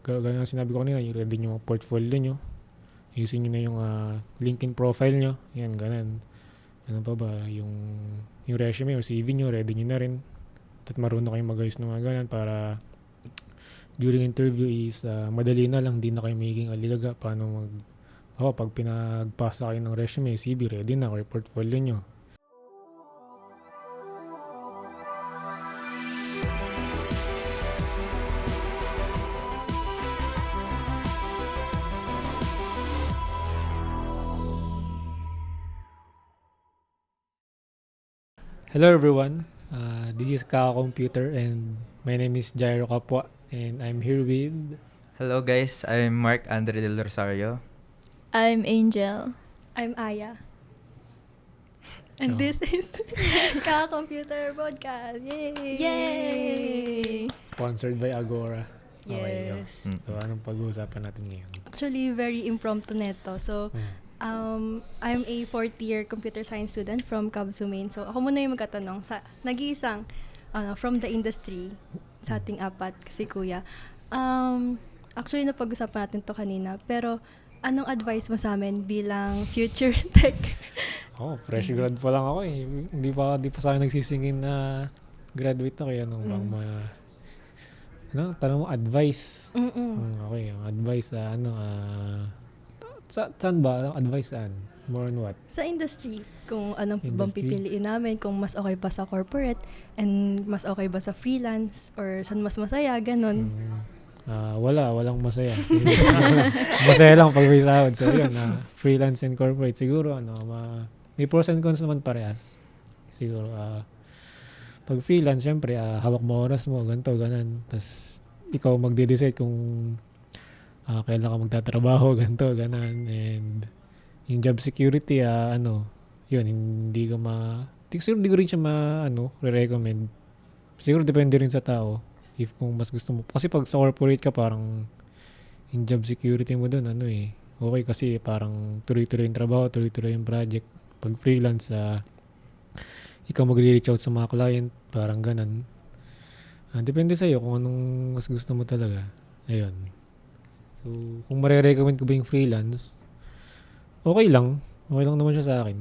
gaya ng sinabi ko kanina, i-ready nyo yung portfolio nyo. Ayusin nyo na yung LinkedIn profile nyo. Yan, ganun. Ano pa ba? Yung resume or CV nyo, ready nyo na rin. At marunong kayong mag-ayos ng mga ganun para during interview is madali na lang, di na kayo magiging alilaga. Paano pag pinagpasa kayo ng resume, CV, ready na, or portfolio nyo. Hello everyone, this is Kaka Computer and my name is Jairo Kapwa and I'm here with... Hello guys, I'm Mark Andre Del Rosario. I'm Angel. I'm Aya. And this is Kaka-Computer Podcast. Yay! Yay! Sponsored by Agora. Okay, Yes. So anong pag-uusapan natin ngayon? Actually, very impromptu neto. So, I'm a 4th year computer science student from Kabsu Main. So, ako muna yung magkatanong sa nag-iisang from the industry sa ating apat, si Kuya. Actually, napag-usapan natin to kanina. Pero, anong advice mo sa amin bilang future tech? Fresh grad pa lang ako eh. Hindi pa sa akin nagsisingin na graduate na kaya tanong mo advice. Okay, ang advice saan ba? Ang advice saan? More on what? Sa industry, kung anong bang Industry? pipiliin namin, kung mas okay ba sa corporate and mas okay ba sa freelance or saan mas masaya, ganun. Walang masaya. Masaya lang pag may sahod. So yun, freelance and corporate. Siguro, may pros and cons naman parehas. Siguro, pag freelance, syempre, hawak mo oras mo, ganito, ganan. Tapos, ikaw magde-decide kung kailan ka magtatrabaho, ganito, ganan. And, yung job security, yun, hindi ko rin siya re-recommend. Siguro, depende rin sa tao. If kung mas gusto mo. Kasi pag sa corporate ka, parang yung job security mo dun, okay kasi parang tuloy-tuloy yung trabaho, tuloy-tuloy yung project. Pag freelance, ikaw mag-reach out sa mga client, parang ganan. Depende sa'yo kung anong mas gusto mo talaga. Ayun. So, kung marirecommend ko ba yung freelance, okay lang. Okay lang naman siya sa akin.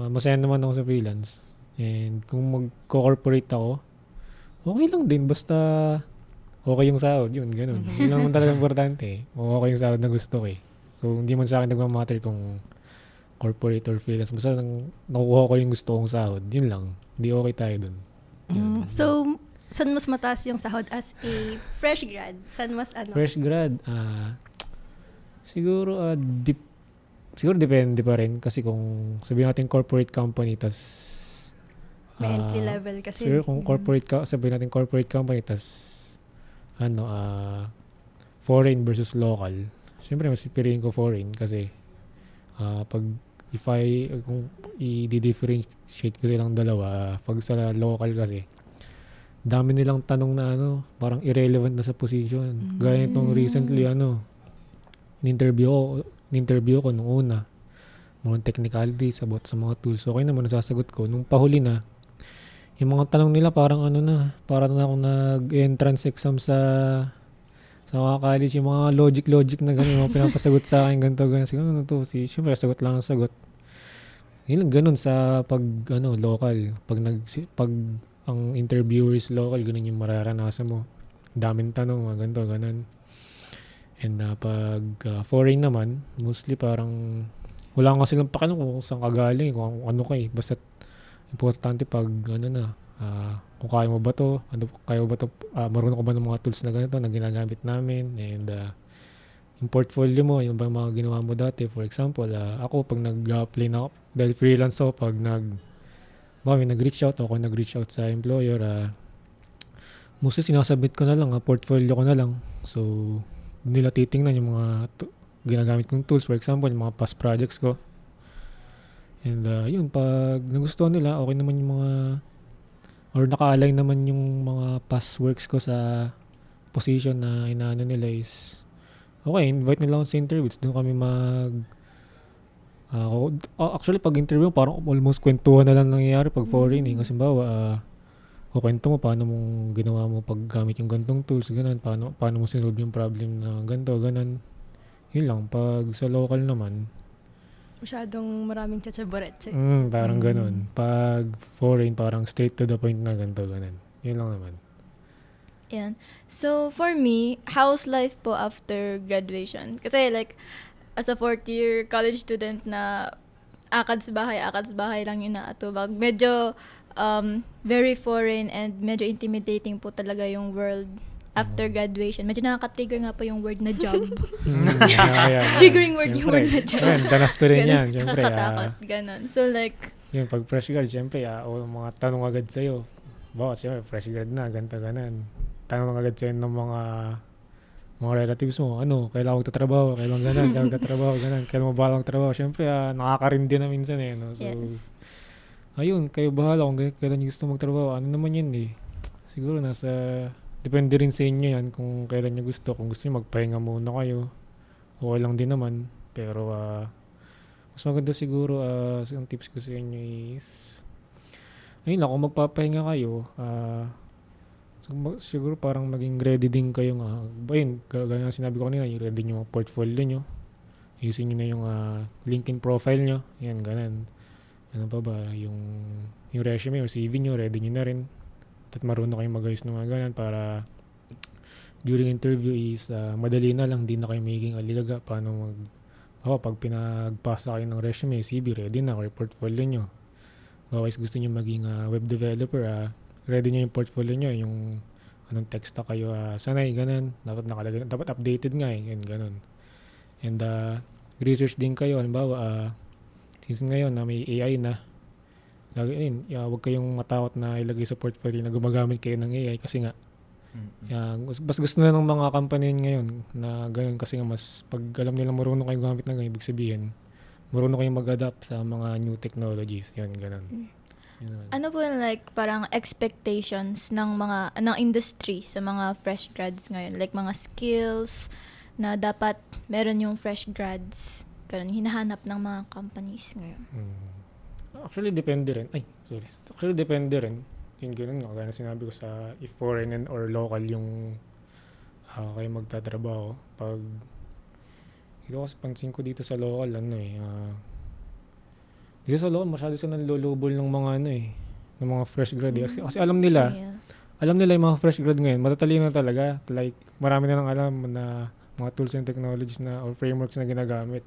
Masaya naman ako sa freelance. And kung mag-corporate ako, okay lang din. Basta okay yung sahod. Yun, ganun. Yun lang naman talaga importante. Okay yung sahod na gusto ko eh. So, hindi man sa akin nagmamatter kung corporate or freelance. Basta nakukuha ko yung gusto kong sahod. Yun lang. Hindi okay tayo dun. So, saan mas mataas yung sahod as a fresh grad? Saan mas Fresh grad, siguro depende pa rin. Kasi kung sabihin natin corporate company, tas may entry level kasi. Siguro kung sabihin natin corporate company, tas foreign versus local. Siyempre, mas pipiliin ko foreign kasi kung i-differentiate ko silang dalawa, pag sa local kasi, dami nilang tanong na parang irrelevant na sa position. Gaya nitong recently, in-interview ko nung una. Mga technicalities about sa mga tools. Okay naman, nasasagot ko. Nung pahuli na, yung mga tanong nila parang parang ako nag-entrance exam sa mga college, yung mga logic na gano'n, yung mga pinapasagot sa akin, ganito. Siguro siyempre, sagot lang ang sagot. Yun, ganun sa pag, local. Pag ang interviewer is local, ganun yung mararanasan mo. Daming tanong, ganito, ganun. And pag foreign naman, mostly parang, wala nga silang pakialam kung saan ka galing, kung ano ka eh. Basta, importante pag, kung kaya mo ba to, marunong ko ba ng mga tools na ganito na ginagamit namin, and yung portfolio mo, yung bang mga ginawa mo dati. For example, ako pag nag-apply na ako, dahil freelance ako, pag may nag-reach out sa employer, mostly sinasubmit ko na lang, portfolio ko na lang. So, nila titingnan yung mga ginagamit kong tools, for example, yung mga past projects ko. And yun, pag nagustuhan nila, okay naman yung mga, or naka-align naman yung mga past works ko sa position na inaano nila is, okay, invite nila ako sa interviews. Doon kami actually, pag interview, parang almost kwentuhan na lang nangyayari pag foreign. Kasi bawa, kukwento mo paano mong ginawa mo paggamit yung gantong tools, ganun. Paano mo sinolve yung problem na ganito, ganun. Yun lang. Pag sa local naman, Masyadong maraming chachaboretse. parang ganun. Pag foreign, parang straight to the point na ganito, ganun. Yun lang naman. Yan. So, for me, how's life po after graduation? Kasi like, as a fourth year college student na akad sa bahay lang yun na atubag. Medyo very foreign and medyo intimidating po talaga yung world after graduation. Medyo nakaka-trigger nga po yung word na job. Triggering word yung word na job. Yan, danas ko rin yan. Siyempre, Nakakatakot. Ganon. So like, yun, pag fresh grad, siyempre, mga tanong agad sa'yo. Boss, siyempre, fresh grad na, ganito, ganan. Tanong agad sa'yo ng mga relatives mo, kailangan magtatrabaho, kailangan ganan, kailangan magtatrabaho, ganan, kailangan mo balang trabaho. Siyempre, nakakarindi na minsan no? So, yes. ayun, kayo bahala kung kailan nyo gusto magtrabaho. Ano naman yun siguro depende rin sa inyo yan kung kailan nyo gusto. Kung gusto nyo magpahinga muna kayo, okay lang din naman. Pero, mas maganda siguro, ang tips ko sa inyo is, ayun lang, kung magpapahinga kayo, siguro parang maging ready din kayo nga. Ayun, gaya ng sinabi ko kanina, yung ready nyo yung portfolio nyo. Using nyo na yung LinkedIn profile nyo. Yan, ganun. Ano pa ba? Yung resume or CV nyo, ready nyo na rin. At marunong kayong mag-ayos ng mga ganun para during interview is madali na lang, di na kayo magiging aligaga. Paano pag pinagpasa kayo ng resume, CV, ready na, or portfolio nyo. Otherwise, gusto nyo maging web developer, ready nyo yung portfolio nyo, yung anong text na kayo sanay, ganun. Dapat updated nga ganun. And research din kayo, halimbawa, since ngayon na may AI na, huwag kayong matakot na ilagay sa portfolio na gumagamit kayo ng AI kasi nga, mas gusto na ng mga company ngayon na ganun kasi nga mas pag alam nilang marunong kayong gumamit ng ganun, ibig sabihin, marunong kayong mag-adapt sa mga new technologies. Yun, ganun. Ano po yung like parang expectations ng industry sa mga fresh grads ngayon? Like mga skills na dapat meron yung fresh grads. Ganun, hinahanap ng mga companies ngayon. Actually, depende rin. Actually, depende rin. Yung ganun nga, kaya sinabi ko sa if foreign or local yung kayo magtatrabaho. Pag ito kasi pansin ko dito sa local, dito sa local, masyado sila nanlolobol ng mga ng mga fresh grad. Kasi alam nila yung mga fresh grad ngayon, matatalino na talaga. Like, marami na nang alam na mga tools and technologies na or frameworks na ginagamit.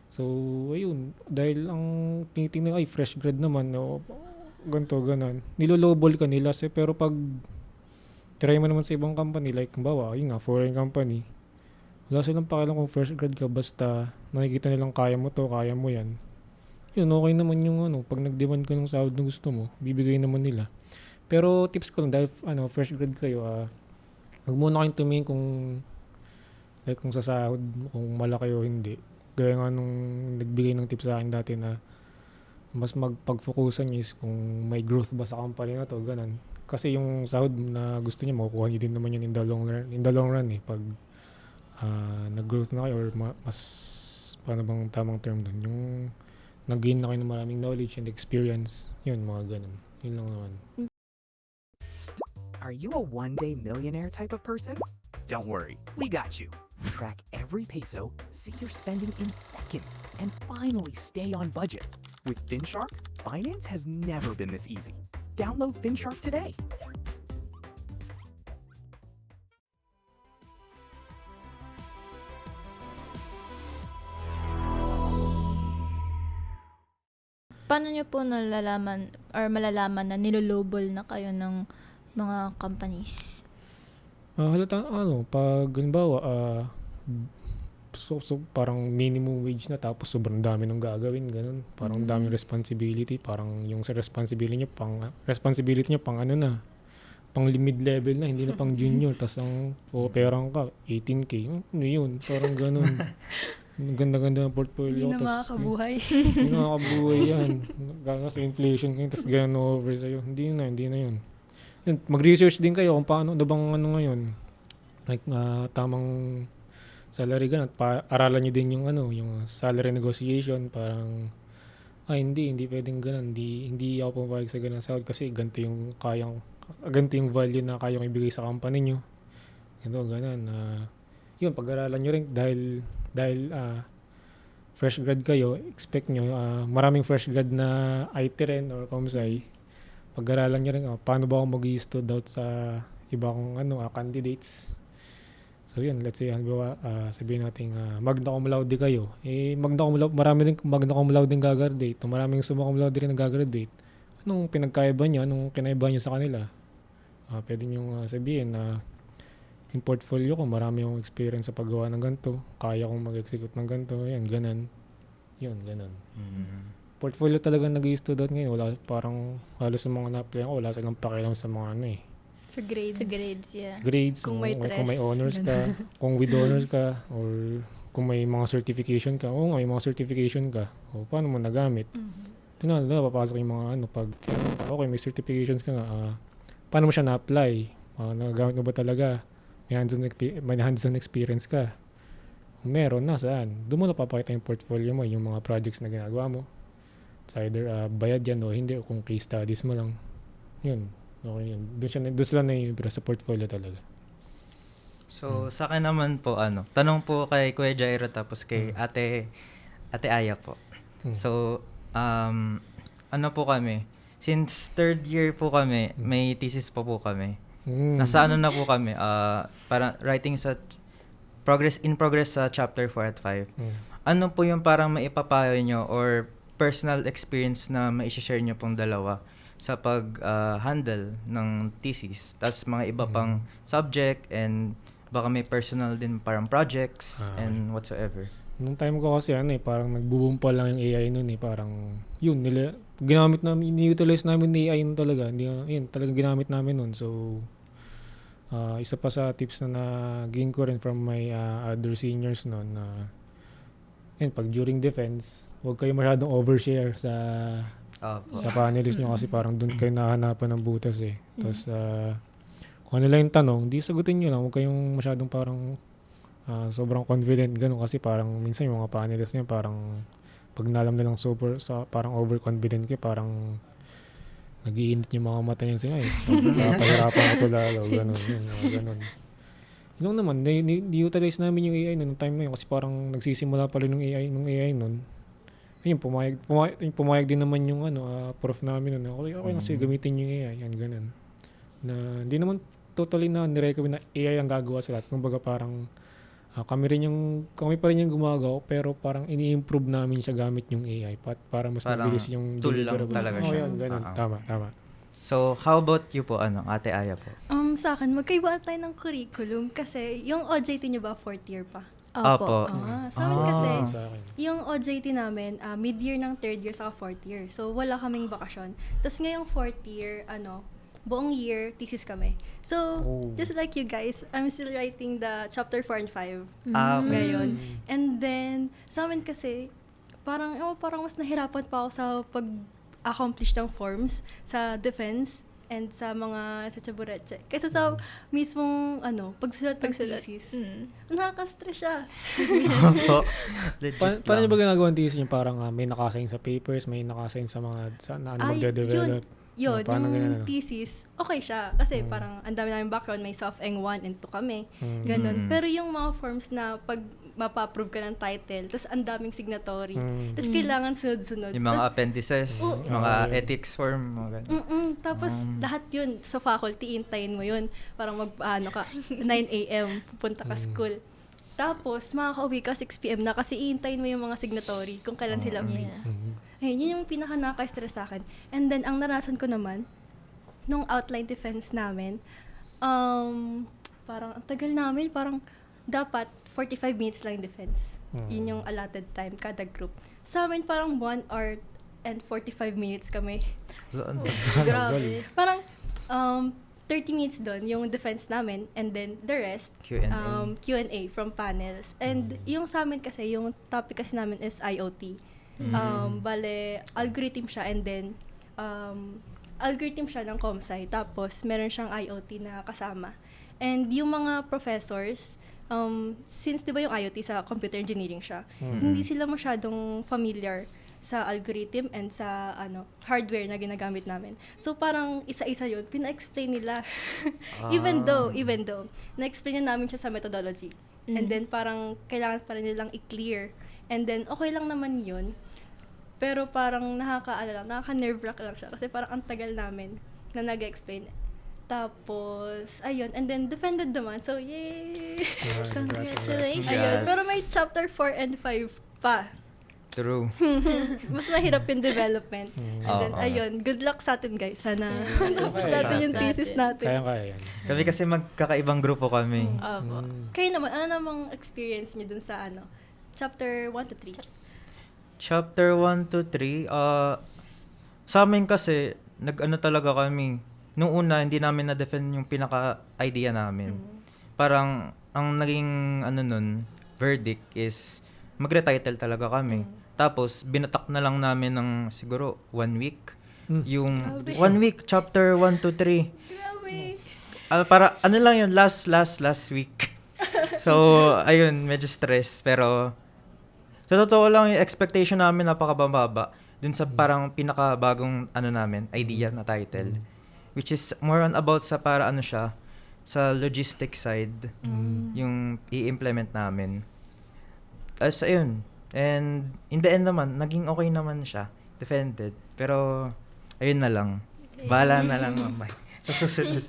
So, ayun, dahil ang tinitingnan, fresh grad naman, ganito, ganon. Nilolobol ka nila, pero pag try mo naman sa ibang company, like, kumbawa, yun nga, foreign company, wala silang pakialam kung fresh grad ka, basta nakikita nilang kaya mo to, kaya mo yan. Yun, okay naman yung pag nag-demand ka ng sahod na gusto mo, bibigay naman nila. Pero tips ko lang, dahil fresh grad kayo, huwag muna kayong tumingin kung sa sahod, kung malaki o hindi. Gaya nga nung nagbigay ng tips sa akin dati na mas magpag-focusan niyo is kung may growth ba sa company na to, ganun. Kasi yung sahod na gusto niya, makukuha niyo din naman yun in the long run pag nag-growth na kayo or mas, paano bang tamang term doon, yung nag-gain na kayo ng maraming knowledge and experience, yun, mga ganun. Yun lang naman. Are you a one-day millionaire type of person? Don't worry, we got you. Track every peso, see your spending in seconds, and finally stay on budget. With FinShark, finance has never been this easy. Download FinShark today. Paano nyo po malalaman na nilolobol na kayo ng mga companies? Halata, pag halimbawa, so parang minimum wage na tapos sobrang dami nang gagawin, ganun. Parang daming responsibility, parang yung sa responsibility niyo pang pang limit level na, hindi na pang junior, tas ang perang ka 18K. Ano yun? Parang ganun. Ganda-ganda ng portfolio. Hindi na makakabuhay. Hindi na makakabuhay yan. Gano'n sa inflation ngayon, tas gano'n over sa'yo. Hindi na yun. Yun, mag-research din kayo kung paano, bang ngayon. Like, tamang salary ganun. Aralan nyo din yung yung salary negotiation. Parang, Hindi pwedeng ganun. Hindi ako pumayag sa ganun sahod kasi ganito yung value na kayang ibigay sa company nyo. Ito, ganun. Yun, pag-aralan nyo rin dahil fresh grad kayo, expect nyo, maraming fresh grad na IT rin or Comsci. Pag-aralan nyo rin, paano ba ako mag-i-stood out sa iba kong candidates. So yun, let's say, sabihin natin, magna cum laude kayo. Marami rin magna cum laude din gagraduate. Maraming summa cum laude rin gagraduate. Anong pinagkaiba nyo? Anong kinaiba nyo sa kanila? Pwede nyo sabihin na yung portfolio ko, marami akong experience sa paggawa ng ganito. Kaya kong mag-execute ng ganito. Yan, ganun. Yun, ganun. Portfolio talaga nag-i-stood out ngayon. Parang halos sa mga na-apply ko, wala silang pakialam sa mga Sa grades. Sa grades, yeah. grades, Kung may kung may tres, honors ka, kung with honors ka, or kung may mga certification ka, may mga certification ka, paano mo nagamit? Tinala na, papasok yung mga okay, may certifications ka nga, paano mo siya na-apply? Nagagamit mo ba talaga? May hands-on experience ka? Kung meron, nasaan? Doon mo napapakita yung portfolio mo, yung mga projects na ginagawa mo. It's either bayad yan o hindi, o kung case studies mo lang. Yun. Okay yun. Doon sila na-ibra sa portfolio talaga. So, sa akin naman po, tanong po kay Kuya Jairo tapos kay Ate Aya po. So, ano po kami, since third year po kami, may thesis po kami. Nasa na po kami, parang writing in progress sa chapter 4 at 5. Ano po yung parang maipapayo nyo or personal experience na mai-share nyo pong dalawa sa pag-handle ng thesis, tas mga iba pang subject and baka may personal din parang projects and whatsoever. Nung time ko kasi parang nagbo-boom pa lang yung AI noon parang yun ini-utilize namin ni AI nun talaga. Yun talaga ginamit namin noon. So isa pa sa tips na naging ko rin from my other seniors noon na pag during defense, huwag kayo masyadong overshare sa panelist nyo kasi parang doon kayo nahanapan ng butas Tapos kung ano lang yung tanong, di sagutin nyo lang. Huwag kayong masyadong parang sobrang confident ganun kasi parang minsan yung mga panelists niya parang pag nalam nilang parang overconfident kayo, parang nag-iinit yung mga mata niya sila Pahirapan ko ito lalo. Ganun. Yun naman, di-utilize namin yung AI noong time na yun kasi parang nagsisimula pa rin ng AI noon. Ayun, pumayag din naman yung prof namin noon. Okay kasi gamitin yung AI, yan ganun. Na hindi naman totally na nirecommend na AI ang gagawa sa lahat. Kumbaga parang kami pa rin yung gumagawa pero parang ini-improve namin siya gamit yung AI para mas Parang mabilis yung tool lang deliverable. talaga siya. Yan, ganun. Tama. So, how about you po, Ate Aya po? Sa akin, magkaiba tayo ng curriculum kasi yung OJT nyo ba 4th year pa? Opo. Sa amin kasi, Sa akin. yung OJT namin, mid-year ng 3rd year sa 4th year. So, wala kaming bakasyon. Tapos ngayong 4th year, buong year, thesis kami. So, just like you guys, I'm still writing the chapter 4 and 5 Okay. ngayon. And then, sa amin kasi, parang mas nahirapan pa ako sa pag-accomplish ng forms sa defense and sa mga sa Chabureche. Kaysa sa mismong pagsulat ng thesis. Nakaka-stress siya. Opo. Legit Paano lang. ba ginagawa ang thesis niyo? Parang may nakasign sa papers, may nakasign sa mga magde-develop. Yun, Paano yung ganun? thesis, okay siya. Kasi parang ang dami namin background, may SOF-Eng 1 and 2 kami. Ganon. Pero yung mga forms na pag mapa-approve ka ng title, tapos ang daming signatory. Tapos kailangan sunod-sunod. Yung mga Tas, appendices, mga ethics form, mga ganun. tapos lahat yun sa faculty, intayin mo yun. Parang 9 a.m. pupunta ka school. Tapos makaka-uwi ka 6 p.m. na kasi iintayin mo yung mga signatory kung kailan sila free. Ayun, yun yung pinaka nakaka-stress sa akin. And then, ang narasan ko naman, nung outline defense namin, parang ang tagal namin, parang dapat 45 minutes lang yung defense. Yun yung allotted time, kada group. Sa amin, parang 1 hour and 45 minutes kami. Grabe. Parang 30 minutes doon, yung defense namin, and then the rest, Q&A. Q&A from panels. And yung sa amin kasi, yung topic kasi namin is IoT. Bale, algorithm siya, and then, algorithm siya ng Comsci. Tapos, meron siyang IoT na kasama. And yung mga professors, since di ba yung IoT sa computer engineering siya, hindi sila masyadong familiar sa algorithm and sa hardware na ginagamit namin. So parang isa-isa yun, pina-explain nila. even though, na-explain na namin siya sa methodology. And then parang kailangan pa rin nilang i-clear. And then okay lang naman yun. Pero parang nakaka-nerve-wrack lang siya. Kasi parang ang tagal namin na nag-explain. Tapos, ayun. And then defended naman. So, yay! Congratulations. Ayun. Pero may chapter 4 and 5 pa. True. Mas mahirap yung development. And then, Oo. ayun, good luck sa atin, guys. Sana tapos Okay. natin yung Sa thesis atin. natin. Kaya yan. Kami kasi magkakaibang grupo kami. Opo. Kayo naman, ano namang experience niyo dun sa chapter 1 to 3? Chapter 1 to 3, sa amin kasi, nag-ano talaga kami. Nung una, hindi namin na-defend yung pinaka-idea namin. Parang, ang naging, verdict is, magre-title talaga kami. Tapos, binatak na lang namin ng siguro 1 week. Yung Grabe. 1 week, chapter 1 to 3. Grabe! Para, lang yun, last week. So, ayun, medyo stress. Pero, sa totoo lang, yung expectation namin napakababa. Dun sa parang pinakabagong, namin, idea na title. Which is more on about sa sa logistic side, yung i-implement namin. As ayun. And in the end naman, naging okay naman siya. Defended. Pero, ayun na lang. Bahala na lang mamay. Sa susunod.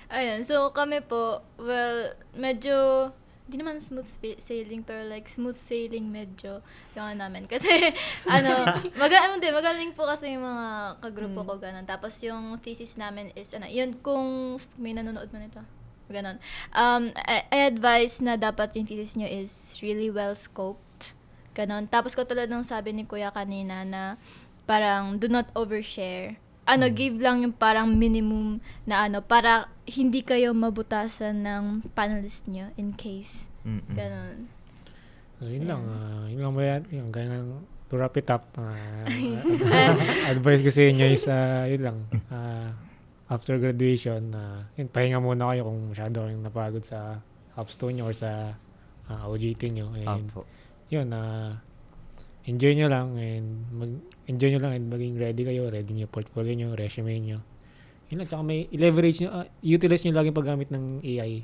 Ayun, so kami po, well, medyo, di naman smooth sailing, pero like smooth sailing medyo yung namin. Kasi, magaling po kasi yung mga kagrupo ko, ganun. Tapos yung thesis namin is, yun kung may nanonood man ito. Ganon. I advise na dapat yung thesis nyo is really well scoped. Ganon. Tapos katulad nung sabi ni Kuya kanina na parang do not overshare. Give lang yung parang minimum na para hindi kayo mabutasan ng panelist nyo in case. Ganon. So, yun lang ba yan? Yung gaya ng to wrap it up. Advice ko sa inyo is, yun lang. After graduation, yun, pahinga muna kayo kung masyado kayong napagod sa capstone nyo or sa OJT nyo. And yun, enjoy nyo lang and maging ready kayo. Ready nyo portfolio nyo, resume nyo. Yun lang, tsaka may leverage nyo, utilize nyo lagi paggamit ng AI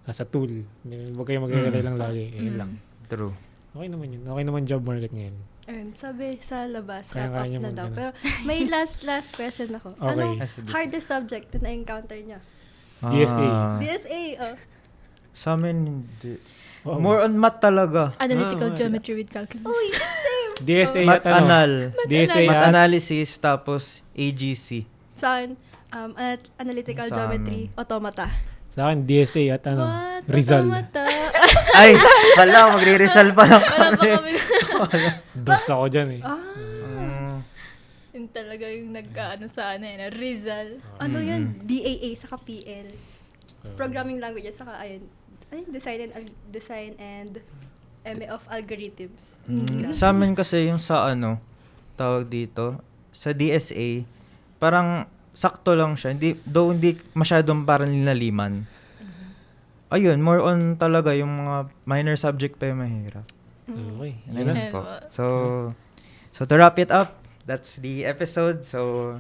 as a tool. Huwag kayo mag-rely lang lagi. Yun lang. True. Okay naman yun. Okay naman job market ngayon. Ayun, sabi sa labas, Kaya wrap up niyo na daw. mag- Pero may last question ako. Okay. Anong Sige. hardest subject na na-encounter niya? DSA. DSA, Sa amin, hindi. Oo. More on math talaga. Analytical Ah, geometry with calculus. Uy, same! DSA Math at DSA Math at analysis, tapos AGC. Sa akin, analytical Sa geometry, automata. sa akin DSA at What? Rizal. Automata. Ay, wala, magre-result pa lang Wala pa kami. kami. Dos ako dyan eh. Mm, Yun talaga yung sa Rizal. Ano yun? DAA, saka PL. Programming languages, saka design and MA of algorithms. Sa amin kasi yung sa tawag dito, sa DSA, parang sakto lang siya. Hindi masyadong parang linaliman. Ayun, more on talaga yung mga minor subject pa yung mahirap. Okay. Yun Yun na. lang po. So to wrap it up, that's the episode. So,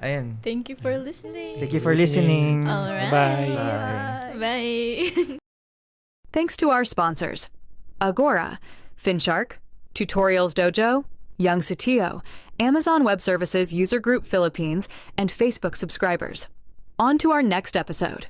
ayun. Thank you for listening. Thank you for listening. Alright. Bye. Bye. Thanks to our sponsors, Agora, Finshark, Tutorials Dojo, Young Satio, Amazon Web Services User Group Philippines, and Facebook subscribers. On to our next episode.